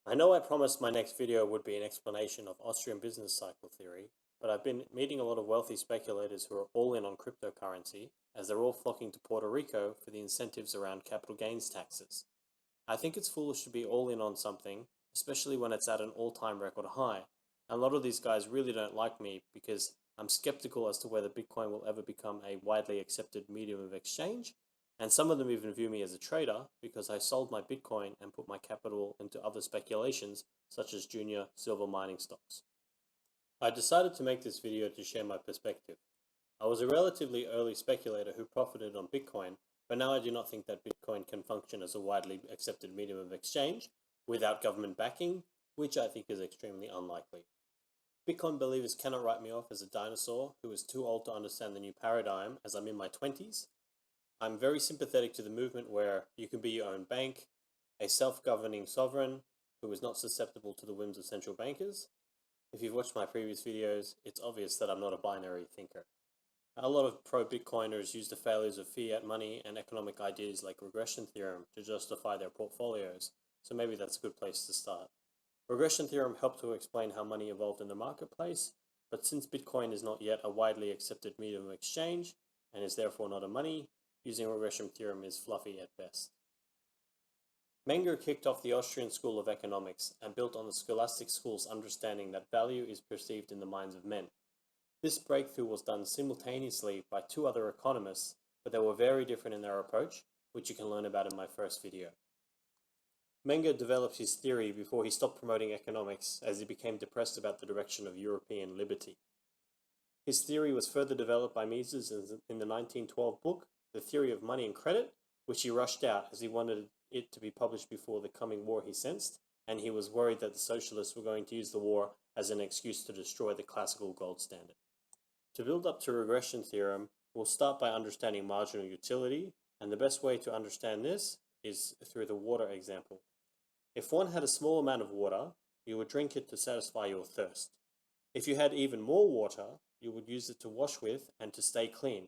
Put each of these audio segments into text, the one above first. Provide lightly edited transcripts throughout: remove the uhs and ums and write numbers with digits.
I know I promised my next video would be an explanation of Austrian business cycle theory, but I've been meeting a lot of wealthy speculators who are all in on cryptocurrency, as they're all flocking to Puerto Rico for the incentives around capital gains taxes. I think it's foolish to be all in on something, especially when it's at an all-time record high. And a lot of these guys really don't like me because I'm skeptical as to whether Bitcoin will ever become a widely accepted medium of exchange, and some of them even view me as a trader because I sold my Bitcoin and put my capital into other speculations such as junior silver mining stocks. I decided to make this video to share my perspective. I was a relatively early speculator who profited on Bitcoin, but now I do not think that Bitcoin can function as a widely accepted medium of exchange without government backing, which I think is extremely unlikely. Bitcoin believers cannot write me off as a dinosaur who is too old to understand the new paradigm, as I'm in my 20s. I'm very sympathetic to the movement where you can be your own bank, a self-governing sovereign who is not susceptible to the whims of central bankers. If you've watched my previous videos, it's obvious that I'm not a binary thinker. A lot of pro-Bitcoiners use the failures of fiat money and economic ideas like regression theorem to justify their portfolios, so maybe that's a good place to start. Regression theorem helped to explain how money evolved in the marketplace, but since Bitcoin is not yet a widely accepted medium of exchange, and is therefore not a money, using regression theorem is fluffy at best. Menger kicked off the Austrian School of Economics and built on the scholastic school's understanding that value is perceived in the minds of men. This breakthrough was done simultaneously by two other economists, but they were very different in their approach, which you can learn about in my first video. Menger developed his theory before he stopped promoting economics as he became depressed about the direction of European liberty. His theory was further developed by Mises in the 1912 book, The Theory of Money and Credit, which he rushed out as he wanted it to be published before the coming war he sensed, and he was worried that the socialists were going to use the war as an excuse to destroy the classical gold standard. To build up to regression theorem, we'll start by understanding marginal utility, and the best way to understand this is through the water example. If one had a small amount of water, you would drink it to satisfy your thirst. If you had even more water, you would use it to wash with and to stay clean.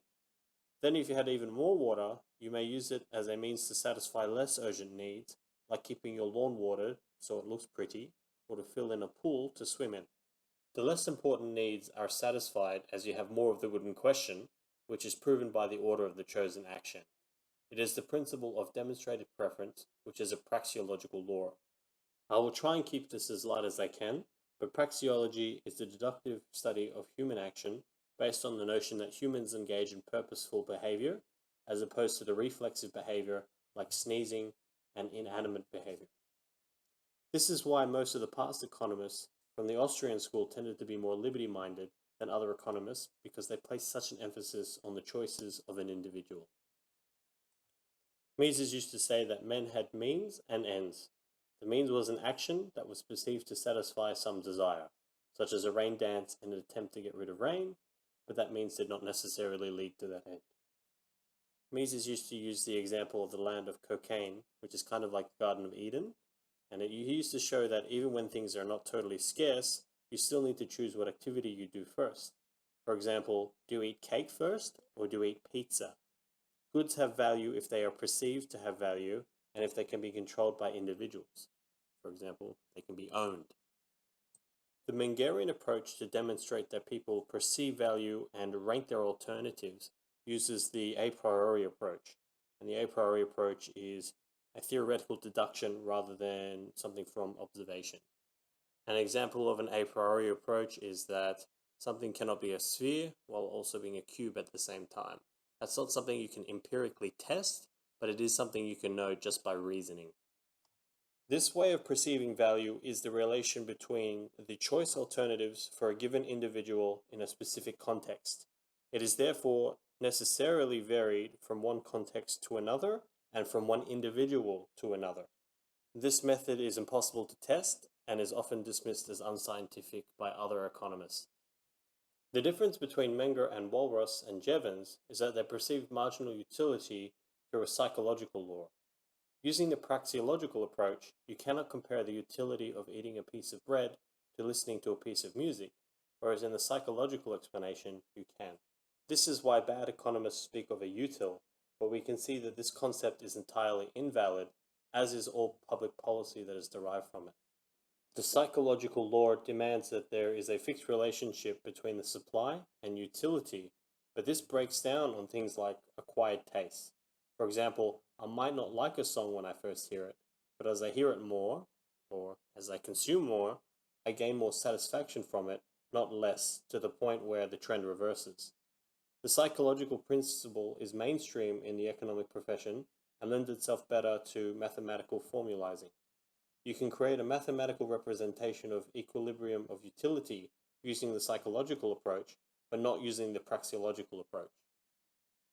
Then if you had even more water, you may use it as a means to satisfy less urgent needs, like keeping your lawn watered so it looks pretty, or to fill in a pool to swim in. The less important needs are satisfied as you have more of the good in question, which is proven by the order of the chosen action. It is the principle of demonstrated preference, which is a praxeological law. I will try and keep this as light as I can, but praxeology is the deductive study of human action based on the notion that humans engage in purposeful behavior, as opposed to the reflexive behavior like sneezing and inanimate behavior. This is why most of the past economists from the Austrian school tended to be more liberty-minded than other economists because they placed such an emphasis on the choices of an individual. Mises used to say that men had means and ends. The means was an action that was perceived to satisfy some desire, such as a rain dance in an attempt to get rid of rain, but that means did not necessarily lead to that end. Mises used to use the example of the land of cocaine, which is kind of like the Garden of Eden, and he used to show that even when things are not totally scarce, you still need to choose what activity you do first. For example, do you eat cake first, or do you eat pizza? Goods have value if they are perceived to have value, and if they can be controlled by individuals. For example, they can be owned. The Mengerian approach to demonstrate that people perceive value and rank their alternatives uses the a priori approach. And the a priori approach is a theoretical deduction rather than something from observation. An example of an a priori approach is that something cannot be a sphere while also being a cube at the same time. That's not something you can empirically test, but it is something you can know just by reasoning. This way of perceiving value is the relation between the choice alternatives for a given individual in a specific context. It is therefore necessarily varied from one context to another and from one individual to another. This method is impossible to test and is often dismissed as unscientific by other economists. The difference between Menger and Walras and Jevons is that they perceive marginal utility through a psychological law. Using the praxeological approach, you cannot compare the utility of eating a piece of bread to listening to a piece of music, whereas in the psychological explanation, you can. This is why bad economists speak of a util, but we can see that this concept is entirely invalid, as is all public policy that is derived from it. The psychological law demands that there is a fixed relationship between the supply and utility, but this breaks down on things like acquired taste. For example, I might not like a song when I first hear it, but as I hear it more, or as I consume more, I gain more satisfaction from it, not less, to the point where the trend reverses. The psychological principle is mainstream in the economic profession and lends itself better to mathematical formalizing. You can create a mathematical representation of equilibrium of utility using the psychological approach, but not using the praxeological approach.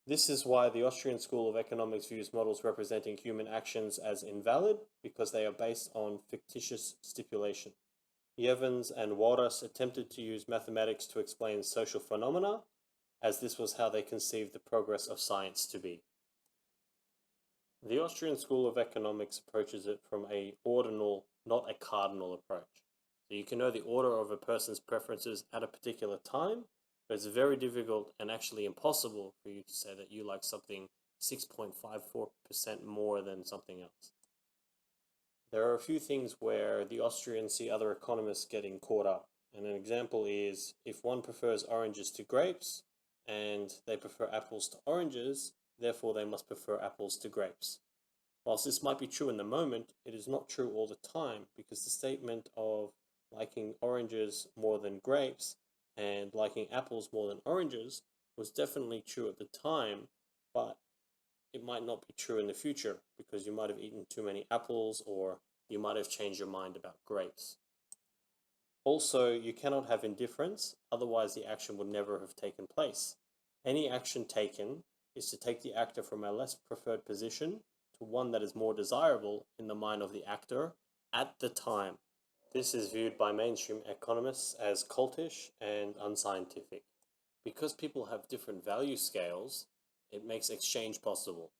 This is why the Austrian School of Economics views models representing human actions as invalid, because they are based on fictitious stipulation. Jevons and Walras attempted to use mathematics to explain social phenomena, as this was how they conceived the progress of science to be. The Austrian School of Economics approaches it from a ordinal, not a cardinal approach. So you can know the order of a person's preferences at a particular time, but it's very difficult and actually impossible for you to say that you like something 6.54% more than something else. There are a few things where the Austrians see other economists getting caught up. And an example is if one prefers oranges to grapes and they prefer apples to oranges, therefore they must prefer apples to grapes. Whilst this might be true in the moment, it is not true all the time, because the statement of liking oranges more than grapes and liking apples more than oranges was definitely true at the time, but it might not be true in the future because you might have eaten too many apples or you might have changed your mind about grapes. Also, you cannot have indifference, otherwise the action would never have taken place. Any action taken is to take the actor from a less preferred position to one that is more desirable in the mind of the actor at the time. This is viewed by mainstream economists as cultish and unscientific. Because people have different value scales, it makes exchange possible.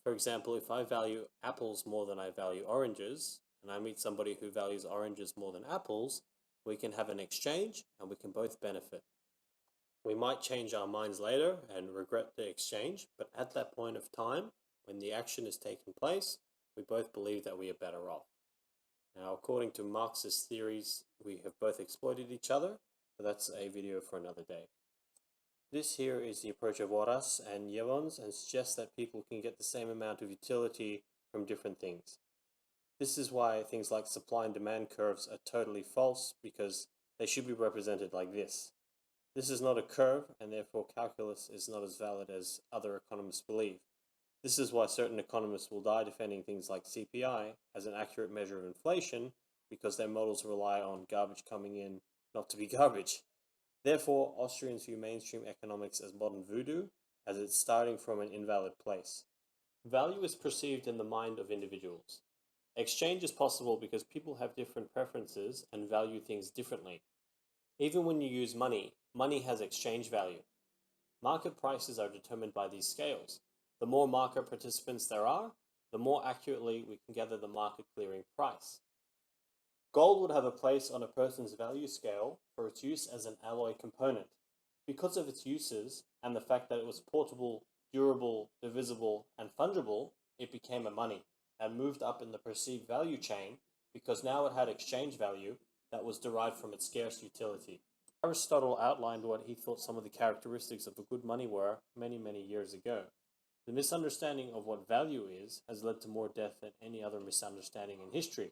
For example, if I value apples more than I value oranges, and I meet somebody who values oranges more than apples, we can have an exchange and we can both benefit. We might change our minds later and regret the exchange, but at that point of time, when the action is taking place, we both believe that we are better off. Now, according to Marxist theories, we have both exploited each other, but that's a video for another day. This here is the approach of Walras and Jevons, and suggests that people can get the same amount of utility from different things. This is why things like supply and demand curves are totally false, because they should be represented like this. This is not a curve, and therefore calculus is not as valid as other economists believe. This is why certain economists will die defending things like CPI as an accurate measure of inflation, because their models rely on garbage coming in not to be garbage. Therefore, Austrians view mainstream economics as modern voodoo, as it's starting from an invalid place. Value is perceived in the mind of individuals. Exchange is possible because people have different preferences and value things differently. Even when you use money, money has exchange value. Market prices are determined by these scales. The more market participants there are, the more accurately we can gather the market clearing price. Gold would have a place on a person's value scale for its use as an alloy component. Because of its uses and the fact that it was portable, durable, divisible, and fungible, it became a money and moved up in the perceived value chain because now it had exchange value that was derived from its scarce utility. Aristotle outlined what he thought some of the characteristics of a good money were many, many years ago. The misunderstanding of what value is has led to more death than any other misunderstanding in history.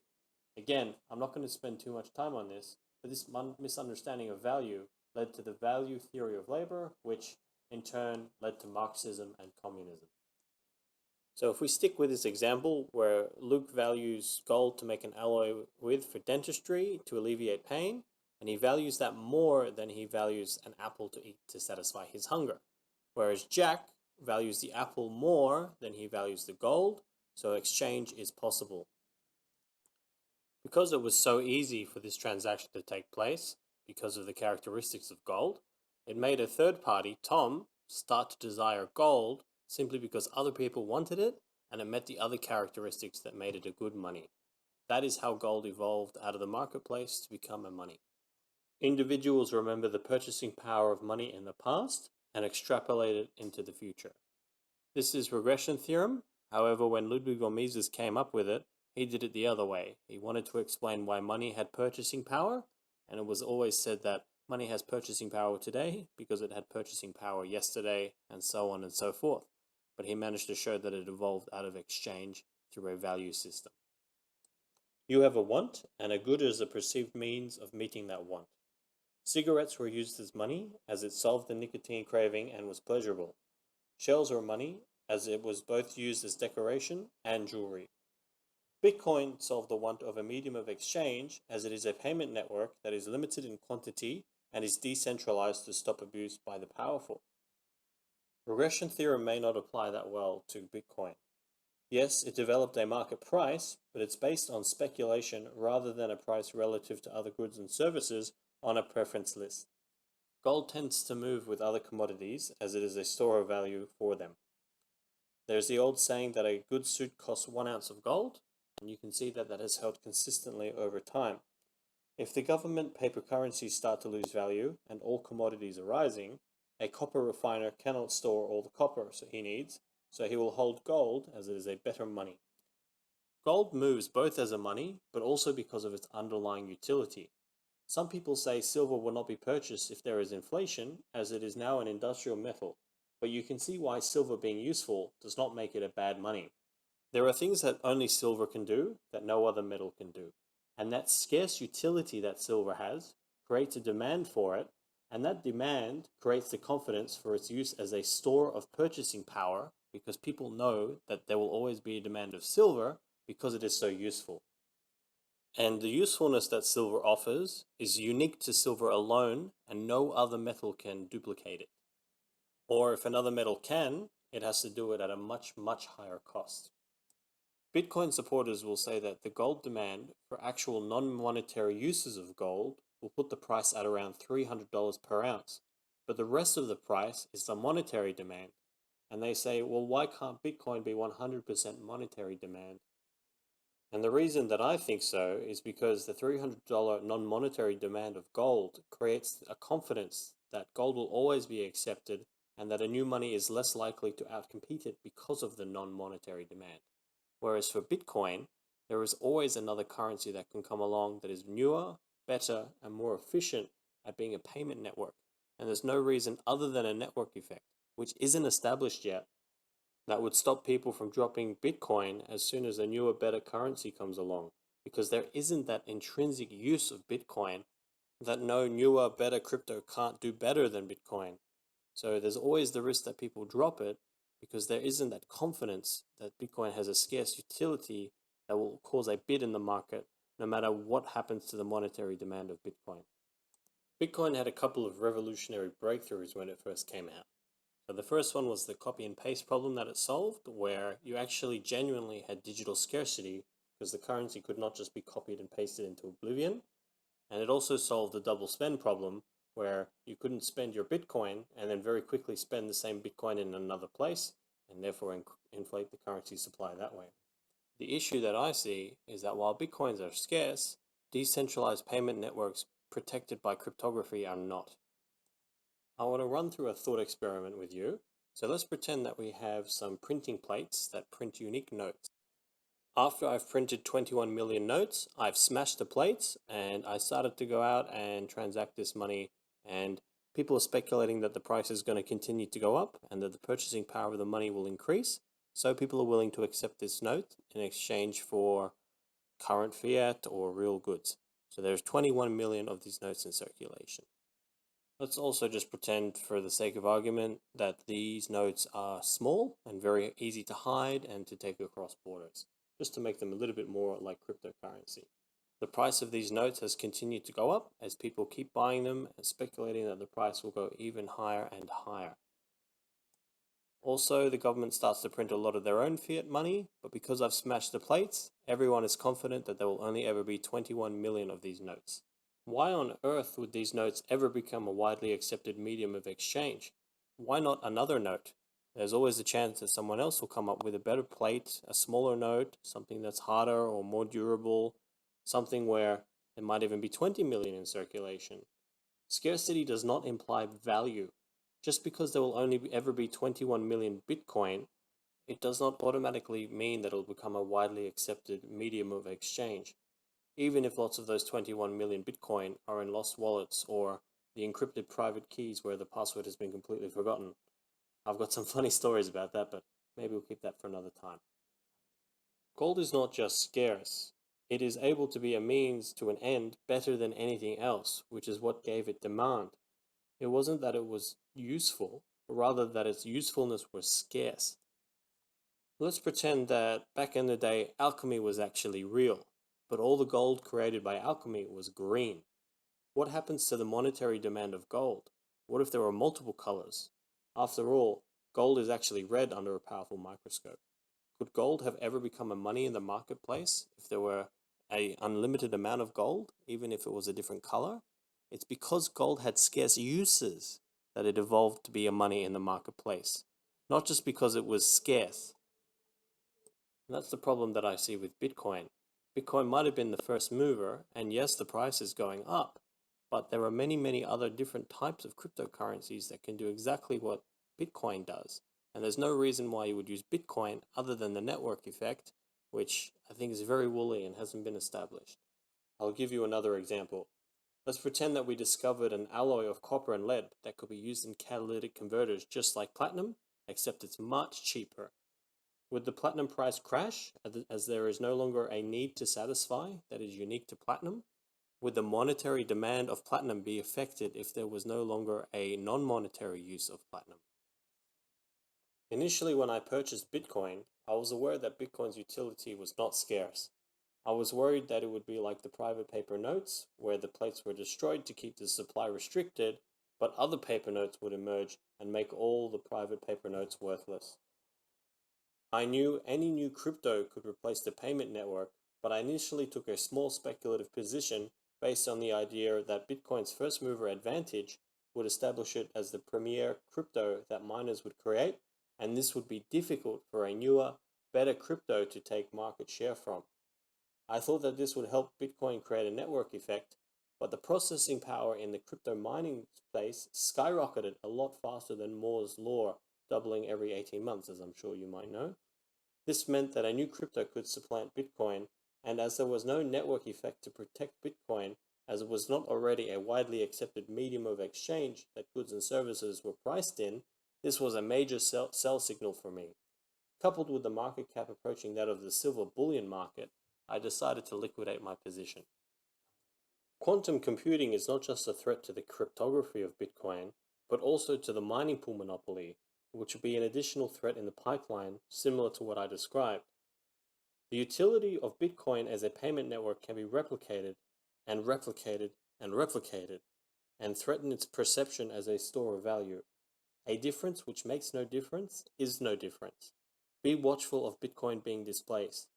Again, I'm not going to spend too much time on this, but this misunderstanding of value led to the value theory of labor, which in turn led to Marxism and communism. So if we stick with this example where Luke values gold to make an alloy with for dentistry to alleviate pain, and he values that more than he values an apple to eat to satisfy his hunger. Whereas Jack values the apple more than he values the gold, so exchange is possible. Because it was so easy for this transaction to take place, because of the characteristics of gold, it made a third party, Tom, start to desire gold simply because other people wanted it and it met the other characteristics that made it a good money. That is how gold evolved out of the marketplace to become a money. Individuals remember the purchasing power of money in the past and extrapolate it into the future. This is regression theorem. However, when Ludwig von Mises came up with it, he did it the other way. He wanted to explain why money had purchasing power, and it was always said that money has purchasing power today because it had purchasing power yesterday, and so on and so forth. But he managed to show that it evolved out of exchange through a value system. You have a want, and a good is a perceived means of meeting that want. Cigarettes were used as money, as it solved the nicotine craving and was pleasurable. Shells were money, as it was both used as decoration and jewelry. Bitcoin solved the want of a medium of exchange, as it is a payment network that is limited in quantity and is decentralized to stop abuse by the powerful. Regression theorem may not apply that well to Bitcoin. Yes, it developed a market price, but it's based on speculation rather than a price relative to other goods and services on a preference list. Gold tends to move with other commodities as it is a store of value for them. There's the old saying that a good suit costs 1 ounce of gold, and you can see that that has held consistently over time. If the government paper currencies start to lose value and all commodities are rising, a copper refiner cannot store all the copper he needs, so he will hold gold as it is a better money. Gold moves both as a money, but also because of its underlying utility. Some people say silver will not be purchased if there is inflation, as it is now an industrial metal, but you can see why silver being useful does not make it a bad money. There are things that only silver can do that no other metal can do, and that scarce utility that silver has creates a demand for it, and that demand creates the confidence for its use as a store of purchasing power because people know that there will always be a demand of silver because it is so useful. And the usefulness that silver offers is unique to silver alone, and no other metal can duplicate it. Or if another metal can, it has to do it at a much, much higher cost. Bitcoin supporters will say that the gold demand for actual non-monetary uses of gold will put the price at around $300 per ounce, but the rest of the price is the monetary demand. And they say, well, why can't Bitcoin be 100% monetary demand? And the reason that I think so is because the $300 non-monetary demand of gold creates a confidence that gold will always be accepted and that a new money is less likely to outcompete it because of the non-monetary demand. Whereas for Bitcoin, there is always another currency that can come along that is newer, better, and more efficient at being a payment network. And there's no reason other than a network effect, which isn't established yet, that would stop people from dropping Bitcoin as soon as a newer, better currency comes along. Because there isn't that intrinsic use of Bitcoin that no newer, better crypto can't do better than Bitcoin. So there's always the risk that people drop it because there isn't that confidence that Bitcoin has a scarce utility that will cause a bid in the market no matter what happens to the monetary demand of Bitcoin. Bitcoin had a couple of revolutionary breakthroughs when it first came out. So the first one was the copy and paste problem that it solved, where you actually genuinely had digital scarcity because the currency could not just be copied and pasted into oblivion. And it also solved the double spend problem, where you couldn't spend your Bitcoin and then very quickly spend the same Bitcoin in another place and therefore inflate the currency supply that way. The issue that I see is that while Bitcoins are scarce, decentralized payment networks protected by cryptography are not. I want to run through a thought experiment with you. So let's pretend that we have some printing plates that print unique notes. After I've printed 21 million notes, I've smashed the plates and I started to go out and transact this money, and people are speculating that the price is going to continue to go up and that the purchasing power of the money will increase. So people are willing to accept this note in exchange for current fiat or real goods. So there's 21 million of these notes in circulation. Let's also just pretend, for the sake of argument, that these notes are small and very easy to hide and to take across borders, just to make them a little bit more like cryptocurrency. The price of these notes has continued to go up as people keep buying them and speculating that the price will go even higher and higher. Also, the government starts to print a lot of their own fiat money, but because I've smashed the plates, everyone is confident that there will only ever be 21 million of these notes. Why on earth would these notes ever become a widely accepted medium of exchange? Why not another note? There's always a chance that someone else will come up with a better plate, a smaller note, something that's harder or more durable, something where there might even be 20 million in circulation. Scarcity does not imply value. Just because there will only ever be 21 million Bitcoin it does not automatically mean that it will become a widely accepted medium of exchange, even if lots of those 21 million Bitcoin are in lost wallets or the encrypted private keys where the password has been completely forgotten. I've got some funny stories about that, but maybe we'll keep that for another time. Gold is not just scarce, it is able to be a means to an end better than anything else, which is what gave it demand. It wasn't that it was useful, but rather that its usefulness was scarce. Let's pretend that back in the day alchemy was actually real, but all the gold created by alchemy was green. What happens to the monetary demand of gold? What if there were multiple colors? After all, gold is actually red under a powerful microscope. Could gold have ever become a money in the marketplace if there were an unlimited amount of gold, even if it was a different color? It's because gold had scarce uses that it evolved to be a money in the marketplace, not just because it was scarce. And that's the problem that I see with Bitcoin. Bitcoin might have been the first mover, and yes, the price is going up, but there are many, many other different types of cryptocurrencies that can do exactly what Bitcoin does. And there's no reason why you would use Bitcoin other than the network effect, which I think is very woolly and hasn't been established. I'll give you another example. Let's pretend that we discovered an alloy of copper and lead that could be used in catalytic converters just like platinum, except it's much cheaper. Would the platinum price crash as there is no longer a need to satisfy that is unique to platinum? Would the monetary demand of platinum be affected if there was no longer a non-monetary use of platinum? Initially, when I purchased Bitcoin, I was aware that Bitcoin's utility was not scarce. I was worried that it would be like the private paper notes, where the plates were destroyed to keep the supply restricted, but other paper notes would emerge and make all the private paper notes worthless. I knew any new crypto could replace the payment network, but I initially took a small speculative position based on the idea that Bitcoin's first mover advantage would establish it as the premier crypto that miners would create, and this would be difficult for a newer, better crypto to take market share from. I thought that this would help Bitcoin create a network effect, but the processing power in the crypto mining space skyrocketed a lot faster than Moore's law, doubling every 18 months, as I'm sure you might know. This meant that a new crypto could supplant Bitcoin, and as there was no network effect to protect Bitcoin, as it was not already a widely accepted medium of exchange that goods and services were priced in, this was a major sell signal for me. Coupled with the market cap approaching that of the silver bullion market, I decided to liquidate my position. Quantum computing is not just a threat to the cryptography of Bitcoin, but also to the mining pool monopoly, which would be an additional threat in the pipeline, similar to what I described. The utility of Bitcoin as a payment network can be replicated and replicated and replicated, and threaten its perception as a store of value. A difference which makes no difference is no difference. Be watchful of Bitcoin being displaced.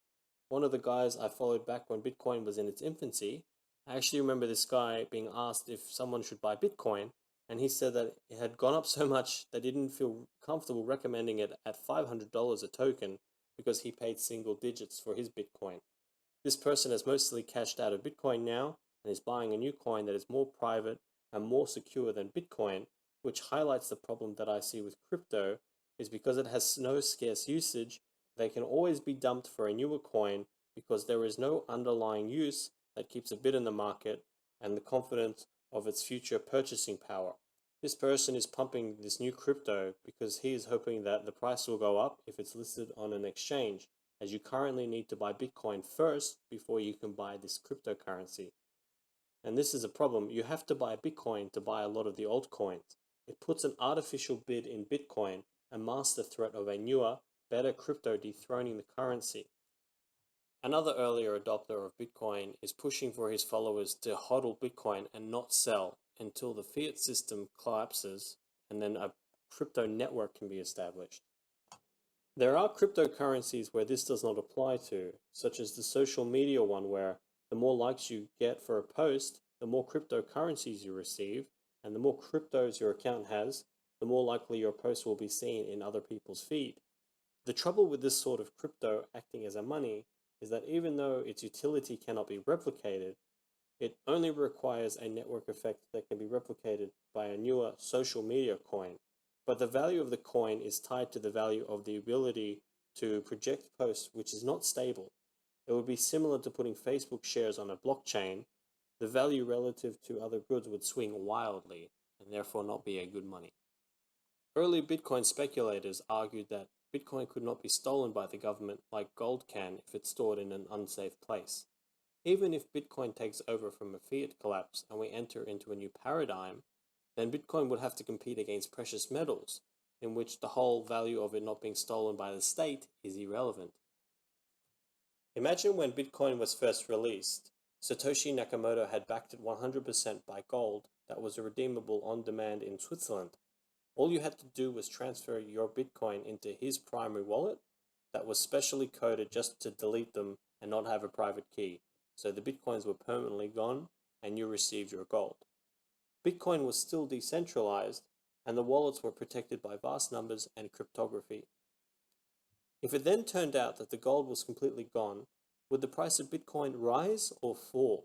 One of the guys I followed back when Bitcoin was in its infancy, I actually remember this guy being asked if someone should buy Bitcoin, and he said that it had gone up so much that he didn't feel comfortable recommending it at $500 a token because he paid single digits for his Bitcoin. This person has mostly cashed out of Bitcoin now and is buying a new coin that is more private and more secure than Bitcoin, which highlights the problem that I see with crypto, is because it has no scarce usage, they can always be dumped for a newer coin because there is no underlying use that keeps a bid in the market and the confidence of its future purchasing power. This person is pumping this new crypto because he is hoping that the price will go up if it's listed on an exchange, as you currently need to buy Bitcoin first before you can buy this cryptocurrency. And this is a problem. You have to buy Bitcoin to buy a lot of the altcoins. It puts an artificial bid in Bitcoin and masks the threat of a newer, better crypto dethroning the currency. Another earlier adopter of Bitcoin is pushing for his followers to hodl Bitcoin and not sell until the fiat system collapses and then a crypto network can be established. There are cryptocurrencies where this does not apply to, such as the social media one where the more likes you get for a post, the more cryptocurrencies you receive, and the more cryptos your account has, the more likely your post will be seen in other people's feed. The trouble with this sort of crypto acting as a money is that even though its utility cannot be replicated, it only requires a network effect that can be replicated by a newer social media coin. But the value of the coin is tied to the value of the ability to project posts which is not stable. It would be similar to putting Facebook shares on a blockchain. The value relative to other goods would swing wildly and therefore not be a good money. Early Bitcoin speculators argued that Bitcoin could not be stolen by the government like gold can if it's stored in an unsafe place. Even if Bitcoin takes over from a fiat collapse and we enter into a new paradigm, then Bitcoin would have to compete against precious metals, in which the whole value of it not being stolen by the state is irrelevant. Imagine when Bitcoin was first released, Satoshi Nakamoto had backed it 100% by gold that was redeemable on demand in Switzerland. All you had to do was transfer your Bitcoin into his primary wallet that was specially coded just to delete them and not have a private key. So the Bitcoins were permanently gone and you received your gold. Bitcoin was still decentralized and the wallets were protected by vast numbers and cryptography. If it then turned out that the gold was completely gone, would the price of Bitcoin rise or fall?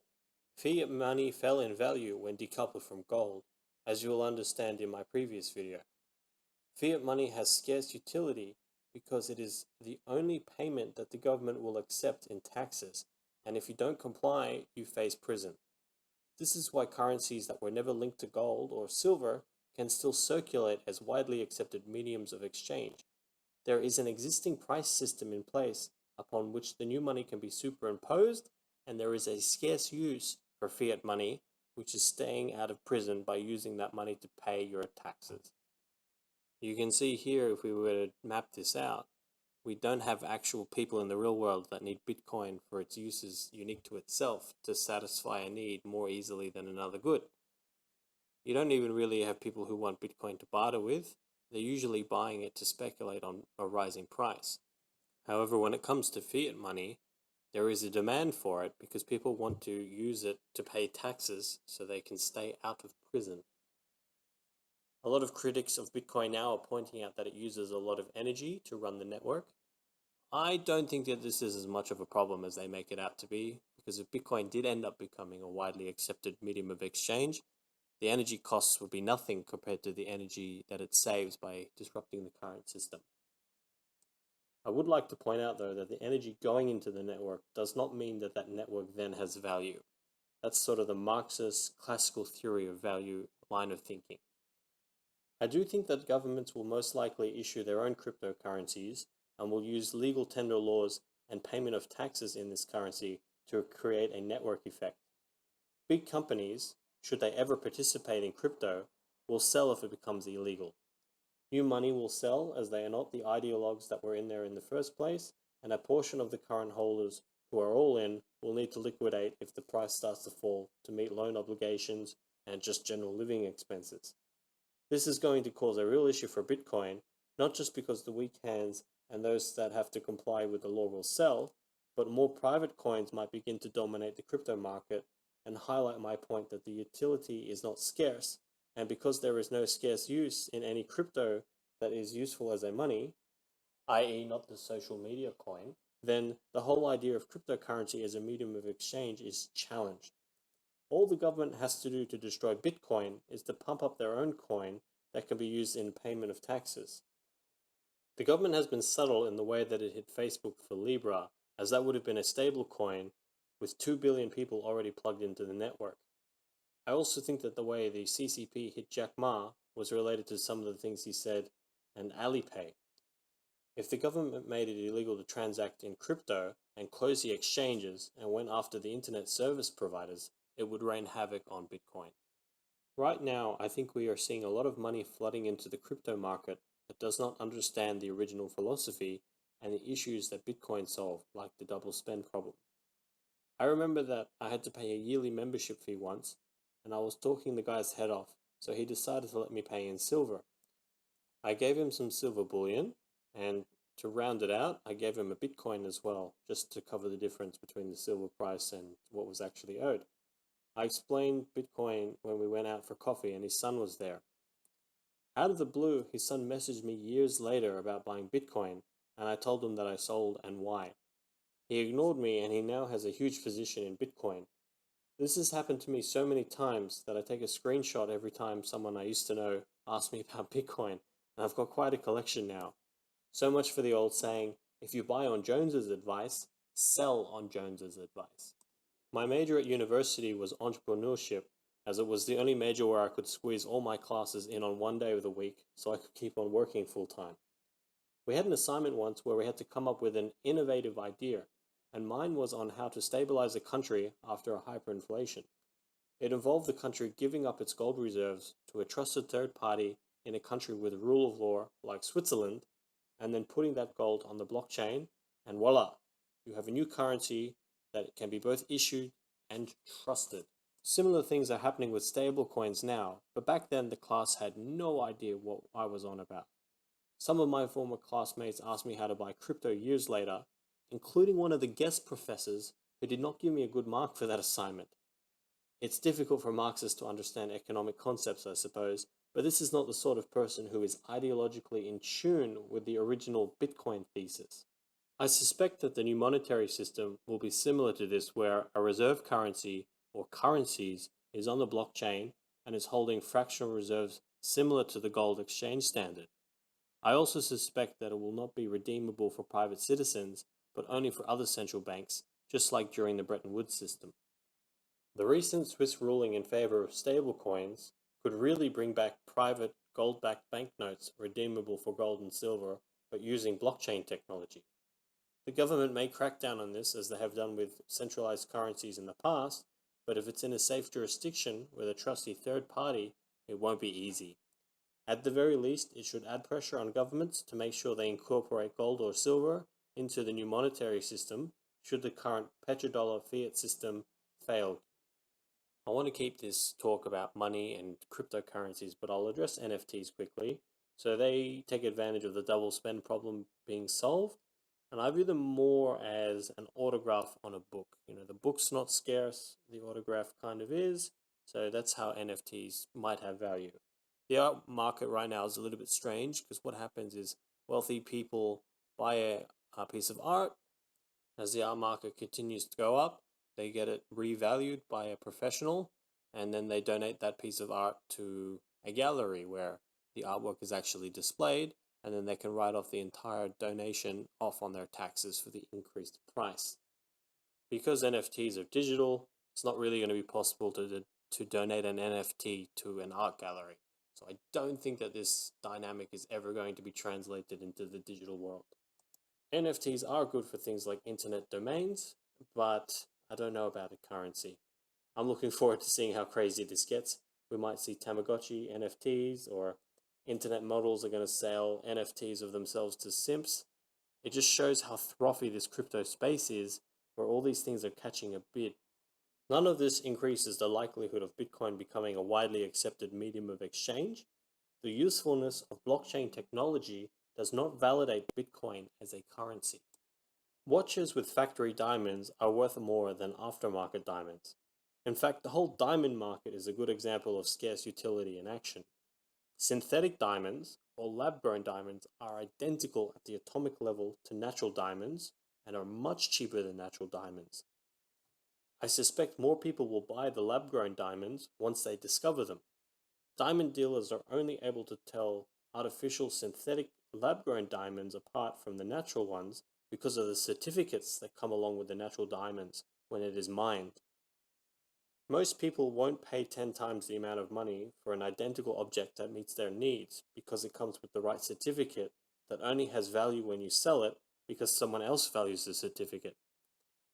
Fiat money fell in value when decoupled from gold, as you will understand in my previous video. Fiat money has scarce utility because it is the only payment that the government will accept in taxes, and if you don't comply, you face prison. This is why currencies that were never linked to gold or silver can still circulate as widely accepted mediums of exchange. There is an existing price system in place upon which the new money can be superimposed, and there is a scarce use for fiat money, which is staying out of prison by using that money to pay your taxes. You can see here, if we were to map this out, we don't have actual people in the real world that need Bitcoin for its uses unique to itself to satisfy a need more easily than another good. You don't even really have people who want Bitcoin to barter with. They're usually buying it to speculate on a rising price. However, when it comes to fiat money, there is a demand for it because people want to use it to pay taxes so they can stay out of prison. A lot of critics of Bitcoin now are pointing out that it uses a lot of energy to run the network. I don't think that this is as much of a problem as they make it out to be, because if Bitcoin did end up becoming a widely accepted medium of exchange, the energy costs would be nothing compared to the energy that it saves by disrupting the current system. I would like to point out, though, that the energy going into the network does not mean that that network then has value. That's sort of the Marxist classical theory of value line of thinking. I do think that governments will most likely issue their own cryptocurrencies and will use legal tender laws and payment of taxes in this currency to create a network effect. Big companies, should they ever participate in crypto, will sell if it becomes illegal. New money will sell as they are not the ideologues that were in there in the first place, and a portion of the current holders who are all in will need to liquidate if the price starts to fall to meet loan obligations and just general living expenses. This is going to cause a real issue for Bitcoin, not just because the weak hands and those that have to comply with the law will sell, but more private coins might begin to dominate the crypto market and highlight my point that the utility is not scarce, and because there is no scarce use in any crypto that is useful as a money, i.e. not the social media coin, then the whole idea of cryptocurrency as a medium of exchange is challenged. All the government has to do to destroy Bitcoin is to pump up their own coin that can be used in payment of taxes. The government has been subtle in the way that it hit Facebook for Libra, as that would have been a stable coin with 2 billion people already plugged into the network. I also think that the way the CCP hit Jack Ma was related to some of the things he said and Alipay. If the government made it illegal to transact in crypto and closed the exchanges and went after the internet service providers, it would rain havoc on Bitcoin. Right now, I think we are seeing a lot of money flooding into the crypto market that does not understand the original philosophy and the issues that Bitcoin solved, like the double spend problem. I remember that I had to pay a yearly membership fee once, and I was talking the guy's head off, so he decided to let me pay in silver. I gave him some silver bullion, and to round it out, I gave him a Bitcoin as well, just to cover the difference between the silver price and what was actually owed. I explained Bitcoin when we went out for coffee and his son was there. Out of the blue, his son messaged me years later about buying Bitcoin, and I told him that I sold and why. He ignored me and he now has a huge position in Bitcoin. This has happened to me so many times that I take a screenshot every time someone I used to know asks me about Bitcoin, and I've got quite a collection now. So much for the old saying, If you buy on Jones's advice, sell on Jones's advice. My major at university was entrepreneurship, as it was the only major where I could squeeze all my classes in on one day of the week so I could keep on working full time. We had an assignment once where we had to come up with an innovative idea, and mine was on how to stabilize a country after a hyperinflation. It involved the country giving up its gold reserves to a trusted third party in a country with rule of law like Switzerland, and then putting that gold on the blockchain, and voila, you have a new currency that can be both issued and trusted. Similar things are happening with stablecoins now, but back then the class had no idea what I was on about. Some of my former classmates asked me how to buy crypto years later, including one of the guest professors who did not give me a good mark for that assignment. It's difficult for Marxists to understand economic concepts, I suppose, but this is not the sort of person who is ideologically in tune with the original Bitcoin thesis. I suspect that the new monetary system will be similar to this, where a reserve currency or currencies is on the blockchain and is holding fractional reserves similar to the gold exchange standard. I also suspect that it will not be redeemable for private citizens, but only for other central banks, just like during the Bretton Woods system. The recent Swiss ruling in favor of stablecoins could really bring back private gold-backed banknotes redeemable for gold and silver, but using blockchain technology. The government may crack down on this, as they have done with centralized currencies in the past, but if it's in a safe jurisdiction with a trusty third party, it won't be easy. At the very least, it should add pressure on governments to make sure they incorporate gold or silver into the new monetary system, should the current petrodollar fiat system fail. I want to keep this talk about money and cryptocurrencies, but I'll address NFTs quickly. So they take advantage of the double spend problem being solved, and I view them more as an autograph on a book. The book's not scarce, the autograph kind of is, so that's how NFTs might have value. The art market right now is a little bit strange, because what happens is wealthy people buy a piece of art. As the art market continues to go up, they get it revalued by a professional, and then they donate that piece of art to a gallery where the artwork is actually displayed, and then they can write off the entire donation off on their taxes for the increased price. Because NFTs are digital, it's not really going to be possible to donate an NFT to an art gallery. So I don't think that this dynamic is ever going to be translated into the digital world. NFTs are good for things like internet domains, but I don't know about a currency. I'm looking forward to seeing how crazy this gets. We might see Tamagotchi NFTs, or internet models are going to sell NFTs of themselves to simps. It just shows how frothy this crypto space is, where all these things are catching a bid. None of this increases the likelihood of Bitcoin becoming a widely accepted medium of exchange. The usefulness of blockchain technology does not validate Bitcoin as a currency. Watches with factory diamonds are worth more than aftermarket diamonds. In fact, the whole diamond market is a good example of scarce utility in action. Synthetic diamonds, or lab-grown diamonds, are identical at the atomic level to natural diamonds and are much cheaper than natural diamonds. I suspect more people will buy the lab-grown diamonds once they discover them. Diamond dealers are only able to tell artificial synthetic lab-grown diamonds apart from the natural ones because of the certificates that come along with the natural diamonds when it is mined. Most people won't pay 10 times the amount of money for an identical object that meets their needs because it comes with the right certificate that only has value when you sell it because someone else values the certificate.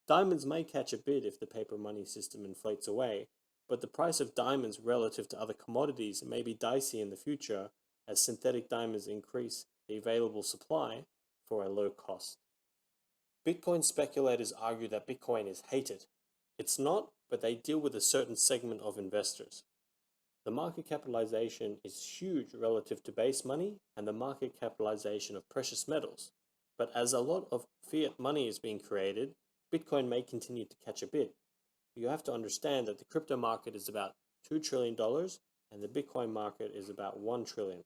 Diamonds may catch a bid if the paper money system inflates away, but the price of diamonds relative to other commodities may be dicey in the future as synthetic diamonds increase the available supply for a low cost. Bitcoin speculators argue that Bitcoin is hated. It's not, but they deal with a certain segment of investors. The market capitalization is huge relative to base money and the market capitalization of precious metals. But as a lot of fiat money is being created, Bitcoin may continue to catch a bid. You have to understand that the crypto market is about $2 trillion and the Bitcoin market is about $1 trillion.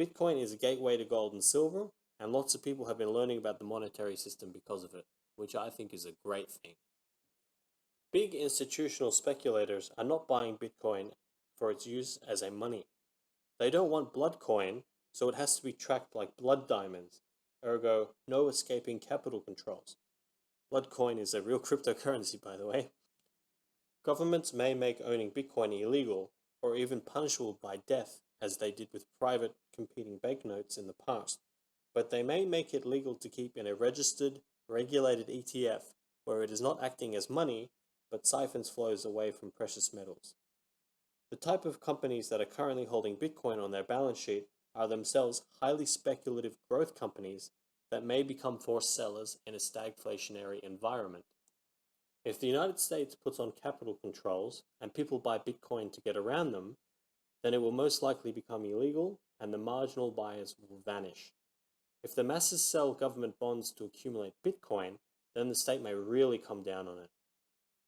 Bitcoin is a gateway to gold and silver, and lots of people have been learning about the monetary system because of it, which I think is a great thing. Big institutional speculators are not buying Bitcoin for its use as a money. They don't want blood coin, so it has to be tracked like blood diamonds, ergo no escaping capital controls. Bloodcoin is a real cryptocurrency, by the way. Governments may make owning Bitcoin illegal or even punishable by death, as they did with private competing banknotes in the past, but they may make it legal to keep in a registered, regulated ETF where it is not acting as money but siphons flows away from precious metals. The type of companies that are currently holding Bitcoin on their balance sheet are themselves highly speculative growth companies that may become forced sellers in a stagflationary environment. If the United States puts on capital controls and people buy Bitcoin to get around them, then it will most likely become illegal and the marginal buyers will vanish. If the masses sell government bonds to accumulate Bitcoin, then the state may really come down on it.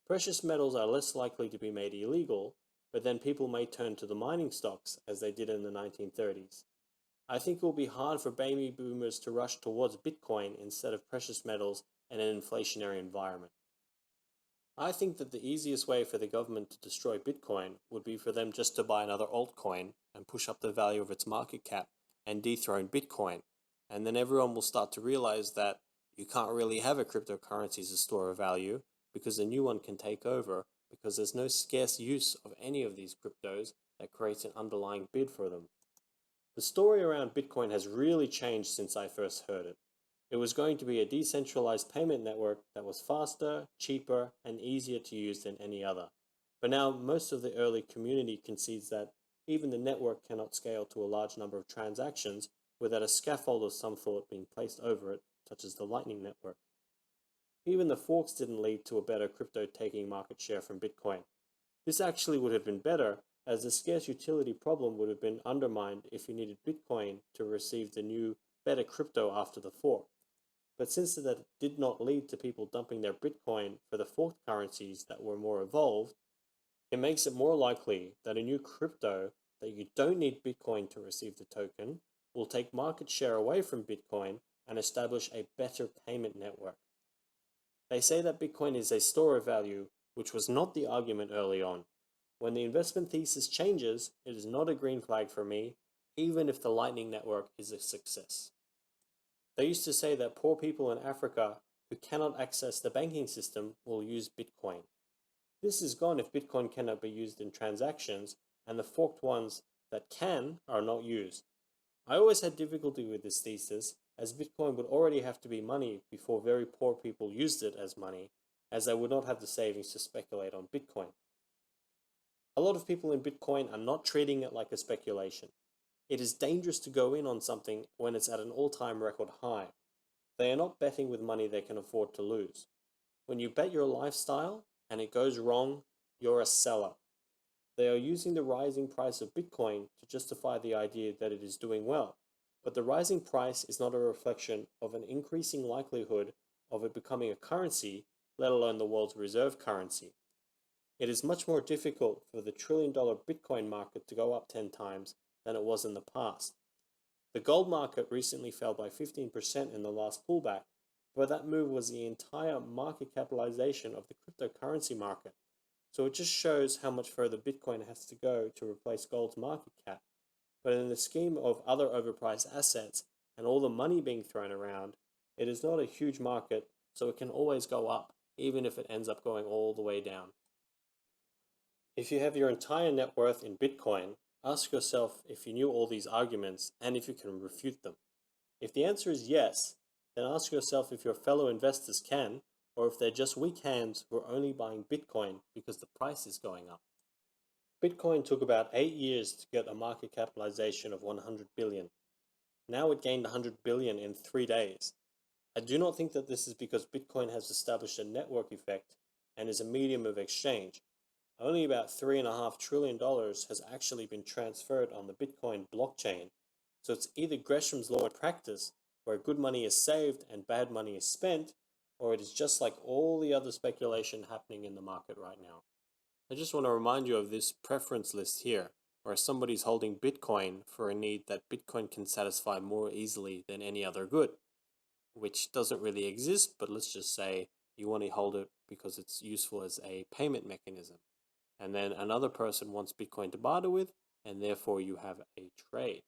Precious metals are less likely to be made illegal, but then people may turn to the mining stocks as they did in the 1930s. I think it will be hard for baby boomers to rush towards Bitcoin instead of precious metals in an inflationary environment. I think that the easiest way for the government to destroy Bitcoin would be for them just to buy another altcoin and push up the value of its market cap and dethrone Bitcoin. And then everyone will start to realize that you can't really have a cryptocurrency as a store of value because a new one can take over because there's no scarce use of any of these cryptos that creates an underlying bid for them. The story around Bitcoin has really changed since I first heard it. It was going to be a decentralized payment network that was faster, cheaper, and easier to use than any other. But now most of the early community concedes that even the network cannot scale to a large number of transactions without a scaffold of some sort being placed over it, such as the Lightning Network. Even the forks didn't lead to a better crypto taking market share from Bitcoin. This actually would have been better, as the scarce utility problem would have been undermined if you needed Bitcoin to receive the new, better crypto after the fork. But since that did not lead to people dumping their Bitcoin for the forked currencies that were more evolved, it makes it more likely that a new crypto that you don't need Bitcoin to receive the token will take market share away from Bitcoin and establish a better payment network. They say that Bitcoin is a store of value, which was not the argument early on. When the investment thesis changes, it is not a green flag for me, even if the Lightning Network is a success. They used to say that poor people in Africa who cannot access the banking system will use Bitcoin. This is gone if Bitcoin cannot be used in transactions, and the forked ones that can are not used. I always had difficulty with this thesis, as Bitcoin would already have to be money before very poor people used it as money, as they would not have the savings to speculate on Bitcoin. A lot of people in Bitcoin are not treating it like a speculation. It is dangerous to go in on something when it's at an all-time record high. They are not betting with money they can afford to lose. When you bet your lifestyle and it goes wrong, you're a seller. They are using the rising price of Bitcoin to justify the idea that it is doing well. But the rising price is not a reflection of an increasing likelihood of it becoming a currency, let alone the world's reserve currency. It is much more difficult for the trillion-dollar Bitcoin market to go up 10 times than it was in the past. The gold market recently fell by 15% in the last pullback, but that move was the entire market capitalization of the cryptocurrency market. So it just shows how much further Bitcoin has to go to replace gold's market cap. But in the scheme of other overpriced assets and all the money being thrown around, it is not a huge market, so it can always go up, even if it ends up going all the way down. If you have your entire net worth in Bitcoin, ask yourself if you knew all these arguments and if you can refute them. If the answer is yes, then ask yourself if your fellow investors can, or if they're just weak hands who are only buying Bitcoin because the price is going up. Bitcoin took about 8 years to get a market capitalization of 100 billion. Now it gained 100 billion in 3 days. I do not think that this is because Bitcoin has established a network effect and is a medium of exchange. Only about $3.5 trillion has actually been transferred on the Bitcoin blockchain, so it's either Gresham's law in practice, where good money is saved and bad money is spent, or it is just like all the other speculation happening in the market right now. I just want to remind you of this preference list here, where somebody's holding Bitcoin for a need that Bitcoin can satisfy more easily than any other good, which doesn't really exist, but let's just say you want to hold it because it's useful as a payment mechanism. And then another person wants Bitcoin to barter with, and therefore you have a trade.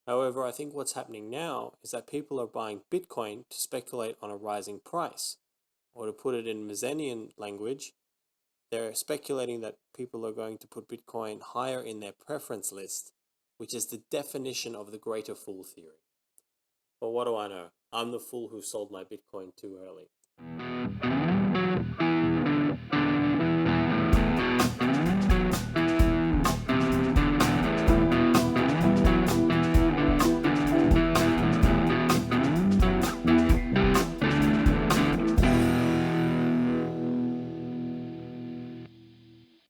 However, I think what's happening now is that people are buying Bitcoin to speculate on a rising price. Or to put it in Mezzanian language, they're speculating that people are going to put Bitcoin higher in their preference list, which is the definition of the greater fool theory. But what do I know? I'm the fool who sold my Bitcoin too early.